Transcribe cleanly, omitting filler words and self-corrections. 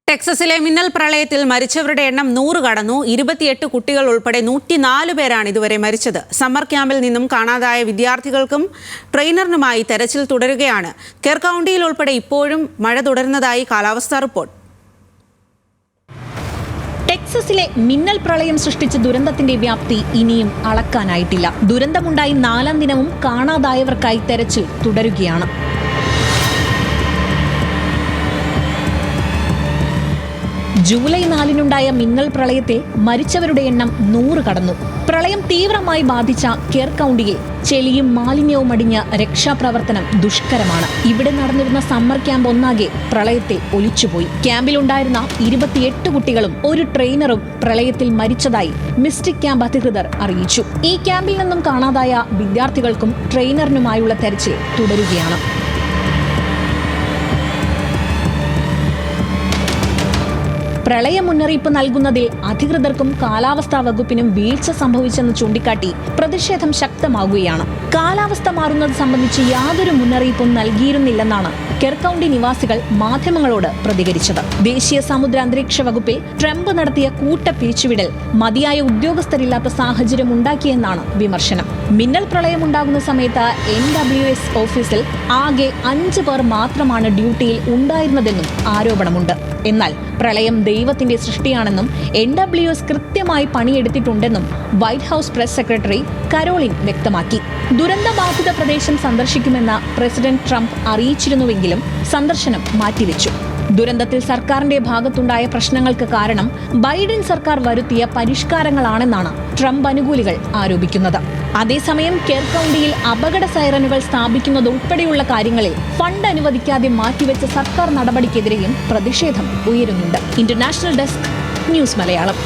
ടെക്സസിലെ മിന്നൽ പ്രളയത്തിൽ മരിച്ചവരുടെ എണ്ണം 100 കടന്നു. 28 കുട്ടികൾ ഉൾപ്പെടെ 104 പേരാണ് ഇതുവരെ മരിച്ചത്. സമ്മർ ക്യാമ്പിൽ നിന്നും കാണാതായ വിദ്യാർത്ഥികൾക്കും ട്രെയിനറിനുമായി തെരച്ചിൽ തുടരുകയാണ്. കെർ കൗണ്ടിയിൽ ഉൾപ്പെടെ ഇപ്പോഴും മഴ തുടരുന്നതായി കാലാവസ്ഥാ റിപ്പോർട്ട്. ടെക്സസിലെ മിന്നൽ പ്രളയം സൃഷ്ടിച്ച ദുരന്തത്തിന്റെ വ്യാപ്തി ഇനിയും അളക്കാനായിട്ടില്ല. ദുരന്തമുണ്ടായി 4ാം ദിനവും കാണാതായവർക്കായി തെരച്ചിൽ തുടരുകയാണ്. ജൂലൈ 4-നുണ്ടായ മിന്നൽ പ്രളയത്തിൽ മരിച്ചവരുടെ എണ്ണം 100 കടന്നു. പ്രളയം തീവ്രമായി ബാധിച്ച കെർ കൗണ്ടിയിൽ ചെളിയും മാലിന്യവും അടിഞ്ഞ രക്ഷാപ്രവർത്തനം ദുഷ്കരമാണ്. ഇവിടെ നടന്നിരുന്ന സമ്മർ ക്യാമ്പ് ഒന്നാകെ പ്രളയത്തിൽ ഒലിച്ചുപോയി. ക്യാമ്പിലുണ്ടായിരുന്ന 28 കുട്ടികളും ഒരു ട്രെയിനറും പ്രളയത്തിൽ മരിച്ചതായി മിസ്റ്റിക് ക്യാമ്പ് അധികൃതർ അറിയിച്ചു. ഈ ക്യാമ്പിൽ നിന്നും കാണാതായ വിദ്യാർത്ഥികൾക്കും ട്രെയിനറിനുമായുള്ള തെരച്ചിൽ തുടരുകയാണ്. പ്രളയ മുന്നറിയിപ്പ് നൽകുന്നതിൽ അധികൃതർക്കും കാലാവസ്ഥാ വകുപ്പിനും വീഴ്ച സംഭവിച്ചെന്ന് ചൂണ്ടിക്കാട്ടി പ്രതിഷേധം ശക്തമാകുകയാണ്. കാലാവസ്ഥ മാറുന്നത് സംബന്ധിച്ച് യാതൊരു മുന്നറിയിപ്പും നൽകിയിരുന്നില്ലെന്നാണ് കെർ കൗണ്ടി നിവാസികൾ മാധ്യമങ്ങളോട് പ്രതികരിച്ചത്. ദേശീയ സമുദ്ര അന്തരീക്ഷ വകുപ്പിൽ ട്രംപ് നടത്തിയ കൂട്ട പിരിച്ചുവിടൽ മതിയായ ഉദ്യോഗസ്ഥരില്ലാത്ത സാഹചര്യം ഉണ്ടാക്കിയെന്നാണ് വിമർശനം. മിന്നൽ പ്രളയമുണ്ടാകുന്ന സമയത്ത് NWS ഓഫീസിൽ ആകെ 5 പേർ മാത്രമാണ് ഡ്യൂട്ടിയിൽ ഉണ്ടായിരുന്നതെന്നും ആരോപണമുണ്ട്. എന്നാൽ പ്രളയം ദൈവത്തിന്റെ സൃഷ്ടിയാണെന്നും NWS കൃത്യമായി പണിയെടുത്തിട്ടുണ്ടെന്നും White House press secretary Karoline വ്യക്തമാക്കി. ദുരന്തബാധിത പ്രദേശം സന്ദർശിക്കുമെന്ന് പ്രസിഡന്റ് ട്രംപ് അറിയിച്ചിരുന്നുവെങ്കിലും സന്ദർശനം മാറ്റിവെച്ചു. ദുരന്തത്തിൽ സർക്കാരിന്റെ ഭാഗത്തുണ്ടായ പ്രശ്നങ്ങൾക്ക് കാരണം ബൈഡൻ സർക്കാർ വരുത്തിയ പരിഷ്കാരങ്ങളാണെന്നാണ് ട്രംപ് അനുകൂലികൾ ആരോപിക്കുന്നത്. അതേസമയം കെർ കൗണ്ടിയിൽ അപകട സൈറനുകൾ സ്ഥാപിക്കുന്നതുൾപ്പെടെയുള്ള കാര്യങ്ങളിൽ ഫണ്ട് അനുവദിക്കാതെ മാറ്റിവെച്ച സർക്കാർ നടപടിക്കെതിരെയും പ്രതിഷേധം ഉയരുന്നുണ്ട്. International desk, news Malayalam.